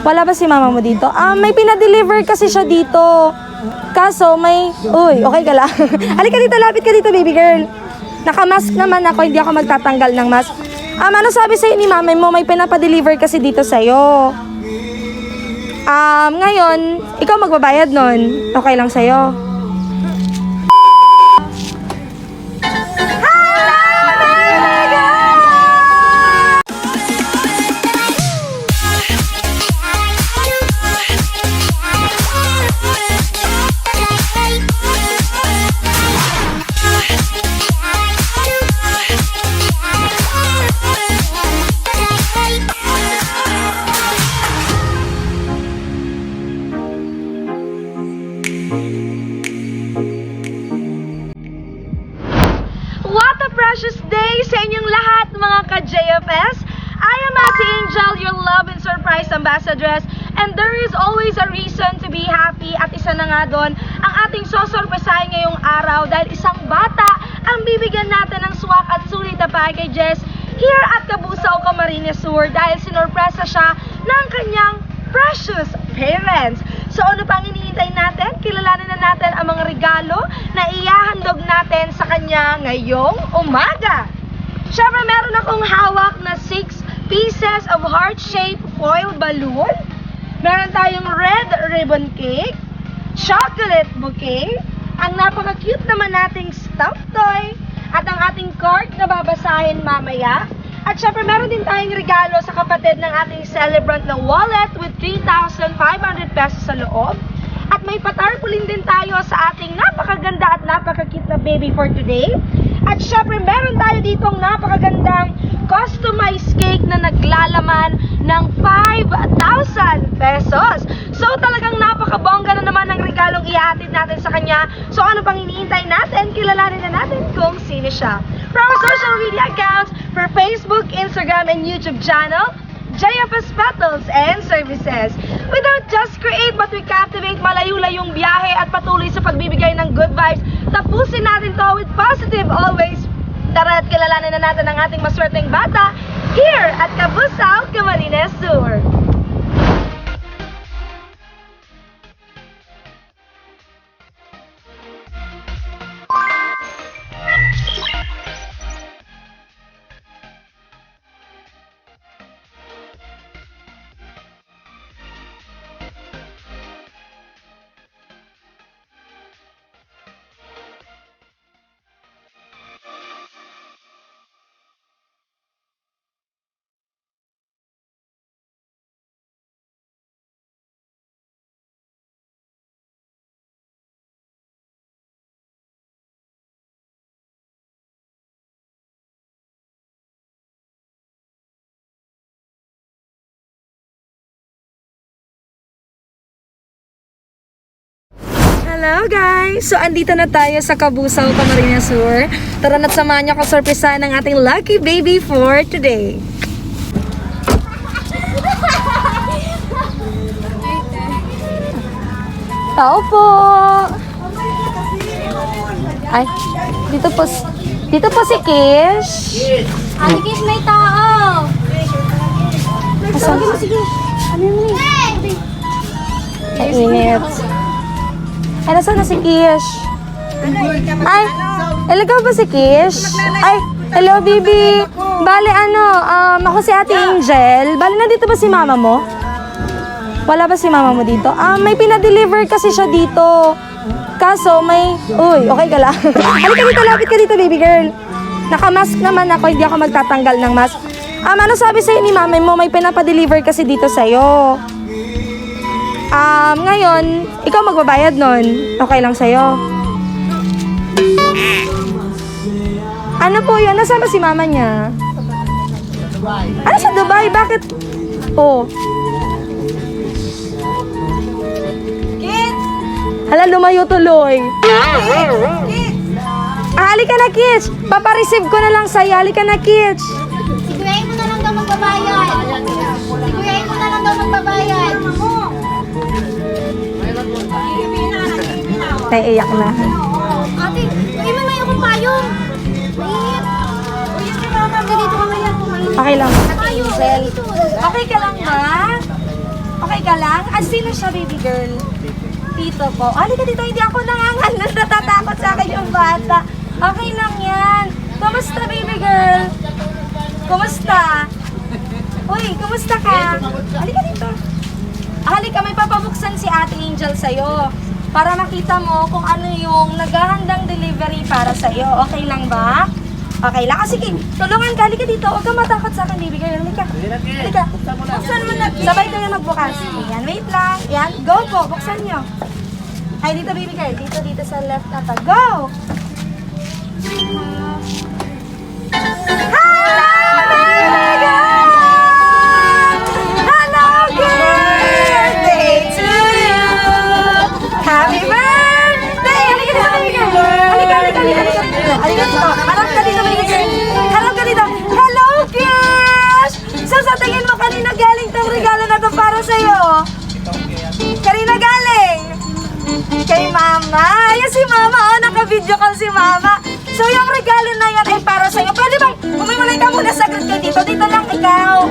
Wala ba si mama mo dito? May pinadeliver kasi siya dito. Kaso may... Uy, okay ka lang? Halika dito, lapit ka dito, baby girl. Nakamask naman ako, hindi ako magtatanggal ng mask. Ano sabi sa'yo ni mama mo? May pinapadeliver kasi dito sa'yo. Ngayon, ikaw magbabayad nun. Okay lang sa'yo. What a precious day sa inyong lahat mga ka-JFS! I am Ate Angel, your love and surprise ambassadress, and there is always a reason to be happy. At isa na nga doon ang ating sosorpresahin ngayong araw dahil isang bata ang bibigyan natin ng swak at sulit na packages here at Cabusao, Camarines Sur dahil sinorpresa siya ng kanyang precious parents. So ano pang iniintay natin? Kilalanin na natin ang mga regalo na ihahandog natin sa kanya ngayong umaga. Siyempre meron akong hawak na 6 pieces of heart-shaped foil balloon. Meron tayong red ribbon cake, chocolate bouquet, ang napaka-cute naman nating stuffed toy, at ang ating card na babasahin mamaya. At syempre, meron din tayong regalo sa kapatid ng ating celebrant na wallet with 3,500 pesos sa loob. At may patarpaulin din tayo sa ating napakaganda at napaka-cute na baby for today. At syempre, meron tayo ditong napakagandang customized cake na naglalaman ng 5,000 pesos. So, talagang napakabongga na naman ang regalong ihahatid natin sa kanya. So, ano pang iniintay natin? Kilalanin na natin kung sino siya. For our social media accounts, for Facebook, Instagram, and YouTube channel, JFS Petals and Services. We don't just create but we captivate. Malayo-layong biyahe at patuloy sa pagbibigay ng good vibes. Tapusin natin to with positive always. Tara at kilalanin na natin ang ating maswerteng bata here at Cabusao, Camarines Sur. Hello guys! So andito na tayo sa Cabusao, Camarines Sur. Tara na't samahan niyo ako sorpresahan ng ating lucky baby for today. Tao po! Ay, dito po si Kish. Ate Kish, may tao! Asan? Sige, ano yun? Ay, init. Ay, nasaan na si Kish? Ay, ikaw ba si Kish? Ay, hello, baby. Bale, ako si Ate Angel. Bale, nandito ba si mama mo? Wala ba si mama mo dito? May pinadeliver kasi siya dito. Kaso, may... Uy, okay ka lang? Halika dito, lapit ka dito, baby girl. Nakamask naman ako, hindi ako magtatanggal ng mask. Ano sabi sa'yo ni mama mo? May pinapadeliver kasi dito sa'yo. Ngayon, ikaw magbabayad nun. Okay lang sa'yo. Ano po yun? Nasaan ba si mama niya? Ano sa Dubai? Bakit? Oh. Hala, lumayo tuloy. Halika na, Kids. Papareceive ko na lang sa'yo. Halika na, Kids. Sigurahin mo na lang daw magbabayad. Sigurahin mo na lang daw magbabayad. Naiiyak na. Ate, may mamaya akong payong. Mainit. Dito ka maya. Okay lang. Ate Angel. Okay ka lang ba? Okay Halika lang. Sino siya, baby girl? Tito ko. Halika dito, hindi ako nangangalan. Natatakot sa akin yung bata. Okay lang yan. Kumusta, baby girl? Kumusta? Uy, kumusta ka? Halika dito. Halika, may papabuksan si Ate Angel sa'yo. Para makita mo kung ano yung naghahandang delivery para sa'yo. Okay lang ba? Okay lang. Sige, tulungan ka. Halika dito. Huwag kang matakot sa akin, baby girl. Halika. Halika. Buksan mo na. Sabay kayo magbukas. Ayan, wait lang. Ayan, go po. Buksan nyo. Ay, dito, baby girl. Dito sa left nata. Go! Hello, baby girl! Hello, birthday to you! Happy birthday! Halika dito, baby girl! Halika dito. Harap ka dito, baby girl! Harap ka dito! Hello, Kish! So, sa tingin mo, kanina galing tong regalo na to para sa'yo? Kanina galing? Kay Mama. Ayan si Mama, oh, naka-video call si Mama. So, yung regalo na yan ay para sa'yo. Pwede bang umimalay ka muna saglit ka dito? Dito lang ikaw.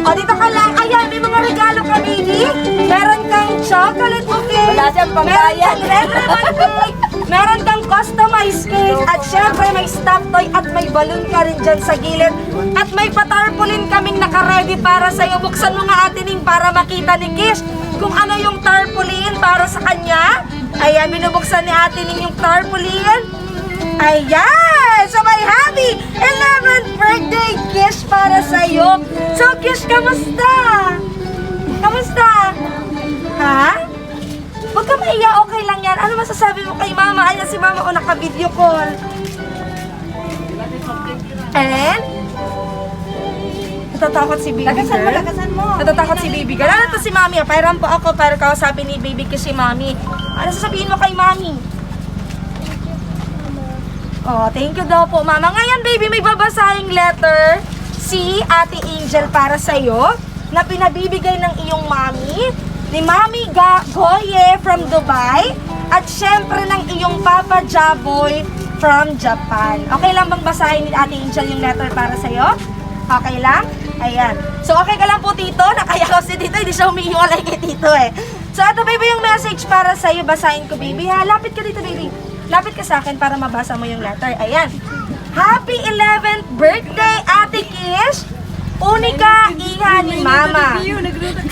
O, dito ka lang. Ayan, may mga regalo ka, baby. Meron kang chocolate cake. Wala siyang pambayad. Meron kang red ribbon cake. Meron kang customized cake. At syempre, may stuffed toy at may balloon ka rin dyan sa gilid. At may patarpaulin kaming naka-ready para sa'yo. Buksan mo nga atining para makita ni Kish kung ano yung tarpaulin para sa kanya. Ayan, binubuksan ni atining yung tarpaulin. Ayan! So, may happy 11th birthday, Kish, para sa'yo. So, Kish, kamusta? Kamusta? Ha? Huwag ka maiya, okay lang yan. Ano masasabi mo kay Mama? Ayan si Mama, o naka-video call. And? Natatakot si baby girl. Lakasan mo. Natatakot si baby girl. Ano to si Mami? Pairam po ako para kausapin ni baby Kish si Mami. Ano sasabihin mo kay Mami? Oh, thank you daw po, Mama. Ngayon, baby, may babasahing letter si Ate Angel para sa'yo na pinabibigay ng iyong mami, ni Mami Goye from Dubai, at syempre ng iyong Papa Jaboy from Japan. Okay lang bang basahin ni Ate Angel yung letter para sa'yo? Okay lang? Ayan. So, okay ka lang po, Tito? Nakayaw si Tito, hindi siya umiiwalay kay Tito eh. So, ito, baby, yung message para sa'yo. Basahin ko, baby, ha? Lapit ka dito, baby. Lapit ka sa akin para mabasa mo yung letter. Ayan. Happy 11th birthday, Ate Kish! Unika, iha ni Mama.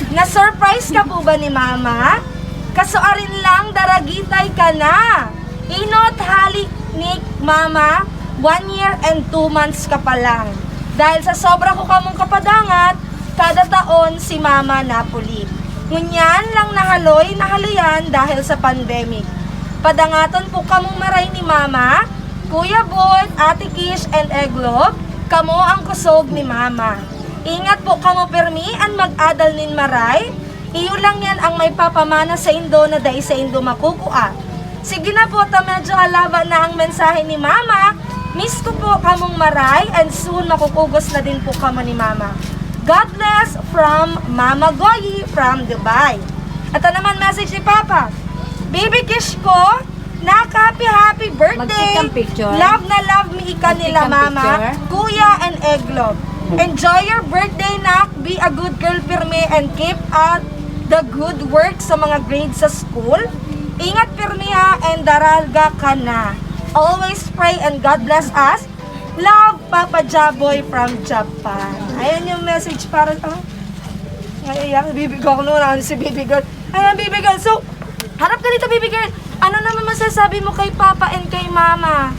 Na-surprise ka po ba ni Mama? Kasuarin lang, daragitay ka na. Inot halik ni Mama, 1 year and 2 months ka pa lang. Dahil sa sobra ko kamong kapadangat, kada taon si Mama napuli. Ngunyan lang nahaloyan dahil sa pandemic. Padangaton po kamong maray ni Mama, Kuya Boy, Ate Kish, and Eglob, kamo ang kusog ni Mama. Ingat po kamo permi ang mag-adal nin maray, iyo lang yan ang may papamana sa Indo na dahil sa Indo makukua. Sige na po, medyo alaba na ang mensahe ni Mama, miss ko po kamong maray, and soon makukugos na din po kamo ni Mama. God bless from Mama Goyi from Dubai. Ito naman message ni Papa. Baby Kish ko, happy birthday. Magtikang picture. Love na love me ika nila Magtikang Mama, picture. Kuya and Eglob. Enjoy your birthday, nak. Be a good girl pirme and keep up the good work sa mga grades sa school. Ingat pirme ha and daralga ka na. Always pray and God bless us. Love, Papa Jaboy from Japan. Ayan yung message para... Ngayon, baby girl. Ano si baby girl? Ayan, baby girl. So, harap ka dito, baby girl. Ano naman masasabi mo kay Papa and kay Mama?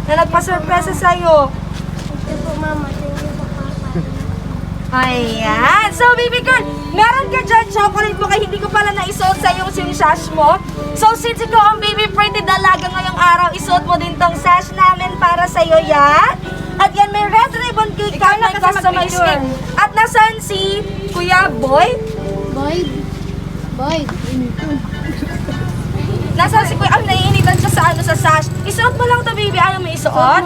Na nagpa-surprise sa'yo. Thank you po, Mama. Thank you po, Papa. Ayan. So, baby girl, meron ka dyan chocolate mo kaya hindi ko pala naisuot sa yung sash mo. So, since ikaw ang baby pretty dalaga ngayong araw, isuot mo din tong sash namin para sa'yo yan. At yan, may red ribbon cake ka, may customized cake. At nasan si Kuya Boy? Boy. Nasaan si Kuya? Naiinitan siya sa sash. Isuot mo lang to, baby. Ayaw mo isuot?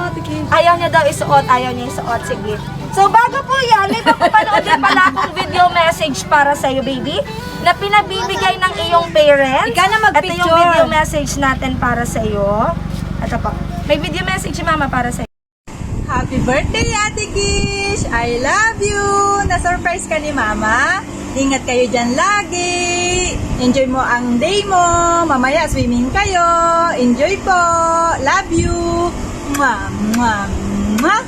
Ayaw niya daw isuot. Ayaw niya isuot. Sige. So, bago po yan, may papapanood din pala akong video message para sa'yo, baby, na pinabibigay ng iyong parents. Ikaw na mag-picture. Ito yung video message natin para sa'yo. Ito po. May video message si Mama para sa'yo. Happy birthday, Ate Kish! I love you! Na-surprise ka ni Mama. Ingat kayo dyan lagi. Enjoy mo ang day mo. Mamaya swimming kayo. Enjoy po. Love you. Mwah, mwah, mwah.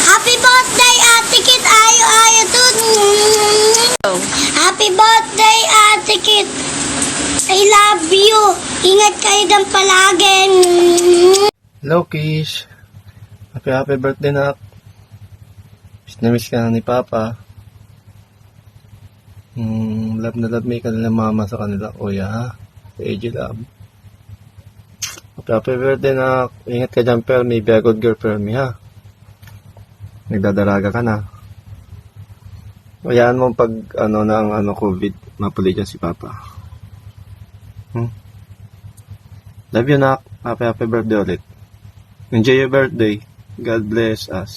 Happy birthday, Ate Kit! Ayo to! Happy birthday, Ate Kit! I love you! Ingat kayo dyan palagi! Hello, Kish. Happy birthday, nak. Miss na miss ka na ni Papa. Love na love me ka nila mama sa kanila kuya, ha? Sa AJ Love. Happy birthday, nak. Ingat ka dyan, Permi. Be a good girl, Permi, ha? Nagdadaraga ka na. Hayaan mo pag, COVID, mapuli dyan si Papa. Love you, nak. Happy birthday ulit. Enjoy your birthday. God bless us.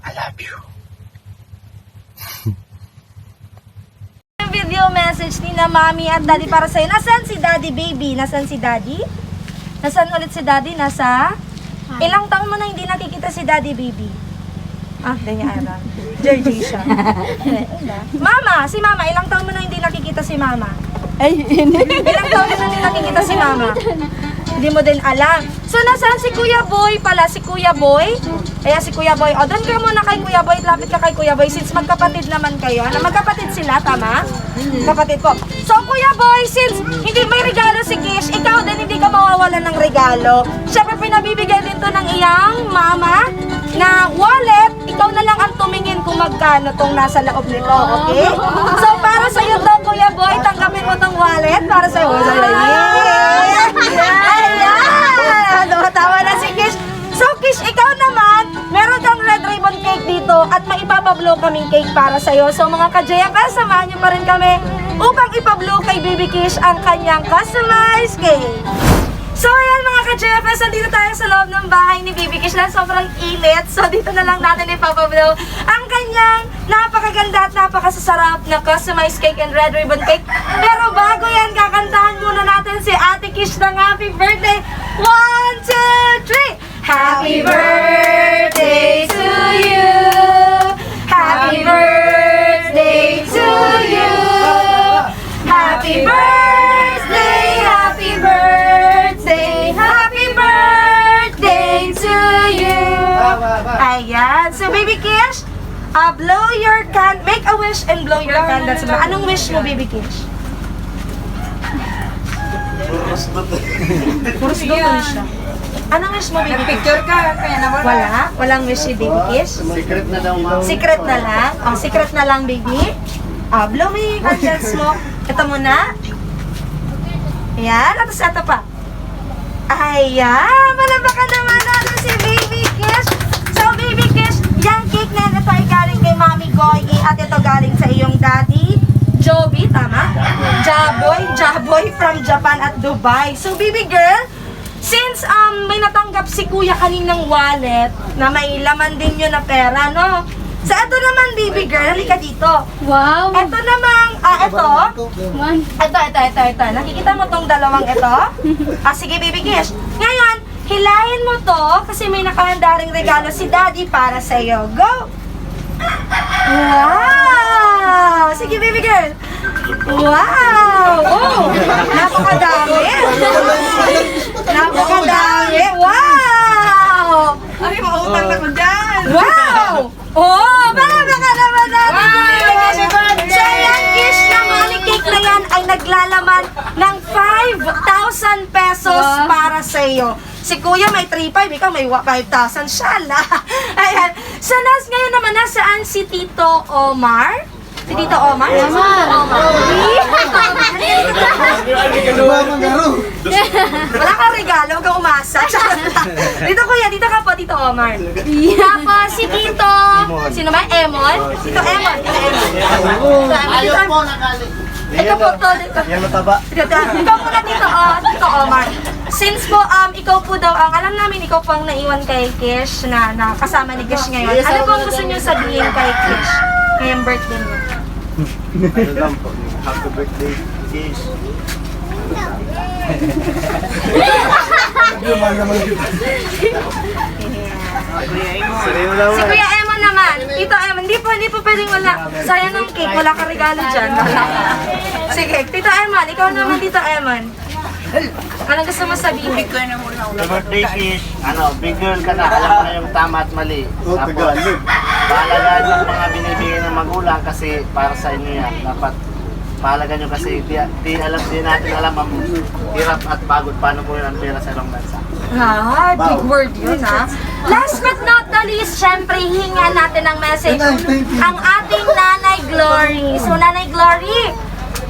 I love you. Video message ni na Mami at Daddy para sa'yo. Nasaan si Daddy, baby? Nasaan si Daddy? Nasaan ulit si Daddy? Nasa? Ilang taon mo na hindi nakikita si Daddy, baby? Ah, ganyan alam. Georgie siya. Mama, si Mama, ilang taon mo na hindi nakikita si Mama? Ay, ilang taon mo na hindi nakikita si Mama? Hindi mo din alam. So, nasaan si Kuya Boy pala? Si Kuya Boy? Kaya si Kuya Boy. O, doon ka muna kay Kuya Boy. Lapit ka kay Kuya Boy since magkapatid naman kayo. Ano, magkapatid sila, tama? Kapatid ko. So, Kuya Boy, since hindi may regalo si Kish, ikaw din hindi ka mawawalan ng regalo. Siyempre, pinabibigay din to ng iyang mama na wallet. Ikaw na lang ang tumingin kung magkano tong nasa loob nito, okay? So, para sa'yo to, Kuya Boy, tanggapin mo tong wallet. Para sa'yo. Ayan! Tumatawa na si Kish. So, Kish, ikaw naman, meron kang red ribbon cake dito at may ipapablow kaming cake para sa'yo. So, mga ka-JFS, samahan niyo pa rin kami upang ipablow kay Baby Kish ang kanyang customized cake. So, ayan mga ka-JFS, nandito tayo sa loob ng bahay ni Baby Kish na sobrang init. So, dito na lang natin ipapablow ang kanyang napakaganda at napakasasarap na customized cake and red ribbon cake. Pero bago yan, kakantahan muna natin si Ate Kish ng happy birthday. 1, 2, 3! Happy birthday to you! Happy birthday to you! Happy birthday! Happy birthday! Happy birthday to you! Ayan. So, Baby Kish, blow your make a wish and blow your candles. Anong wish mo, Baby Kish? Puros do siya. Anong wish mo, Baby Kish? Picture ka, kaya naman. Wala? Walang wish si Baby Kish? Secret na daw, ma'am. Secret na lang? Oh, secret na lang, baby. Blow mo yung candles mo. Ito muna. Ayan. Tapos ito pa. Ayan. Malabakan naman natin si Baby Kish. So, Baby Kish, yung cake na ito ay galing kay Mami Goyi at ito galing sa iyong daddy, Joby, tama? Jaboy from Japan at Dubai. So, baby girl, since may natanggap si kuya kaninang wallet na may laman din yun na pera, no? So, ito naman, baby girl, halika dito. Wow! Ito namang, ito. Nakikita mo tong dalawang ito? Sige, baby Kish. Ngayon, hilahin mo to kasi may nakahanda ring regalo si daddy para sa'yo. Go! Wow! Sige, baby girl. Wow! Oh! Napakadami! Napakadami! Wow! Ay, mautang na ko dyan. Wow! Oh! Baka naman natin! So, yan, Kish, na money cake na yan ay naglalaman ng 5,000 pesos para sa iyo. Si Kuya may 3,500, ikaw may 5,000. Shala! Ayan. So, ngayon naman, nasaan si Tito Omar? Si Tito Omar? Wala kang regalo, huwag kang umasa. Dito Kuya, dito ka po, Tito Omar. Tapos si Tito, sino ba? Emon? Tito Emon. Ito po to, dito. Yan mataba. Ikaw po na Tito Omar. Since po, ikaw po daw, ang alam namin, ikaw po ang naiwan kay Kish na kasama ni Kish ngayon. Ano po ang gusto niyo sabihin kay Kish ngayong birthday niyo? Ano lang po. Happy birthday, Kish. Si Kuya Emon naman, Tito Eman, hindi po pwedeng wala. Sayang ng cake, wala ka regalo dyan. Wala ka. Sige, Tito Eman, ikaw naman, Tito Eman. Anong gusto mo sabihin? Sa birthday kiss, big girl ka na, alam mo na yung tama at mali. Tapos, paalagaan yung mga binibigay ng magulang kasi para sa inyo yan. Dapat paalagaan nyo kasi di natin alam ang hirap at pagod paano po yun ang pera sa ibang bansa. Ah, big word yun ha. Last but not the least, syempre hinga natin ng message ang ating Nanay Glory. So Nanay Glory,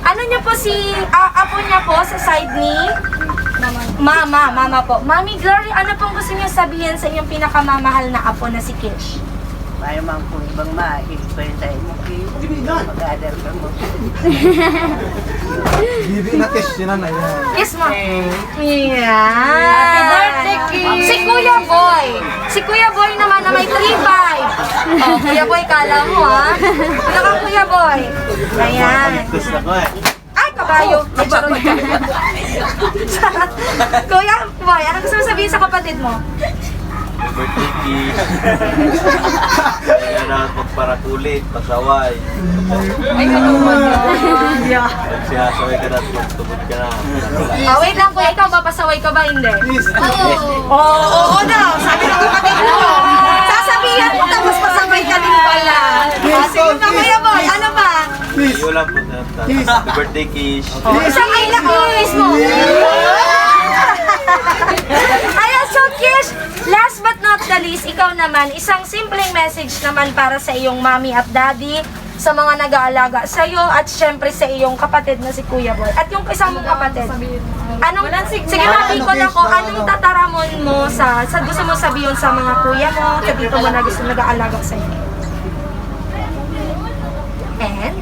ano niyo po si apo niya po sa side ni Mama po. Mami Glory, ano pong gusto niyo sabihin sa inyong pinakamamahal na apo na si Kish? May mang po ibang maipwentay mo kayo. Mag-adal ka mo. Bibi na kiss, sinanay. Kiss mo. Yeah. Happy birthday, Kish! Si Kuya Boy naman na may 3-5. Oh, Kuya Boy, kala mo ha. Ano ka, Kuya Boy? Ayan. Gusto ko eh. Ay, kabayo. May charot ka. Kuya Boy, ano gusto mo sabihin sa kapatid mo? Birthday kiss. Kaya na magparakulit, pasaway. Ay, kanuman yun. Magsihasaway ka na at magtubod ka na. Wait lang, Kuya, ikaw ba pasaway ka ba? Hindi. Oo. Oo na. Sabi ng kapatid mo. Sasabihan mo tapos pasaway ka din pala. Sige pa, Kuya Boy. Ano ba? Iyo lang po na. Happy birthday kiss. Isang I love you kiss mo. Ayan, so Kish, last but not the least, ikaw naman, isang simpleng message naman para sa iyong mommy at daddy, sa mga nag-aalaga sa iyo at syempre sa iyong kapatid na si Kuya Boy. At yung isang mong kapatid. Sige na, Bicol ako, anong tataramon mo sa gusto mo sabihin sa mga kuya mo, sa dito mo na gusto nag-aalaga sa iyo? And?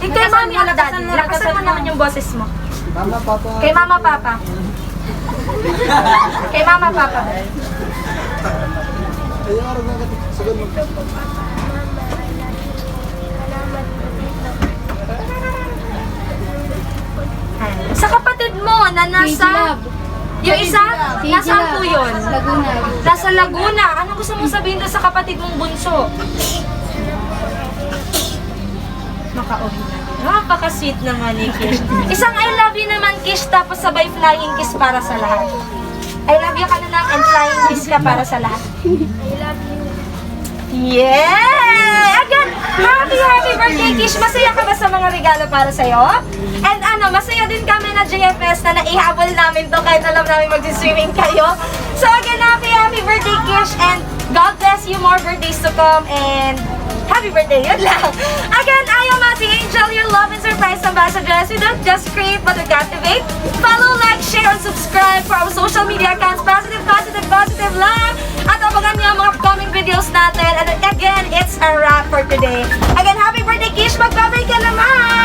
Kay mami at daddy, lakasan mo naman yung boses mo. Kay mama, papa. Kay mama, papa. Sa kapatid mo na nasa... Yung isa? Nasaan po yun? Laguna. Nasa Laguna. Ano gusto mong sabihin doon sa kapatid mong bunso? Makauwi na. Napaka-sweet naman ni Kish. Isang I love you naman, Kish, tapos sabay flying kiss para sa lahat. I love you ka na lang and flying kiss ka para sa lahat. I love you. Yeah! Again, happy birthday, Kish. Masaya ka ba sa mga regalo para sa'yo? And masaya din kami na JFS na naihabol namin to kahit alam namin mag-swimming kayo. So again, happy birthday, Kish, and God bless you, more birthdays to come, and happy birthday, yun lang. Again, I am Ate Angel, your love and surprise ambassadress. We don't just create, but we captivate. Follow, like, share, and subscribe for our social media accounts. Positive lang. At abangan niyo ang mga upcoming videos natin. And again, it's a wrap for today. Again, happy birthday, Kish. Magbabay ka naman!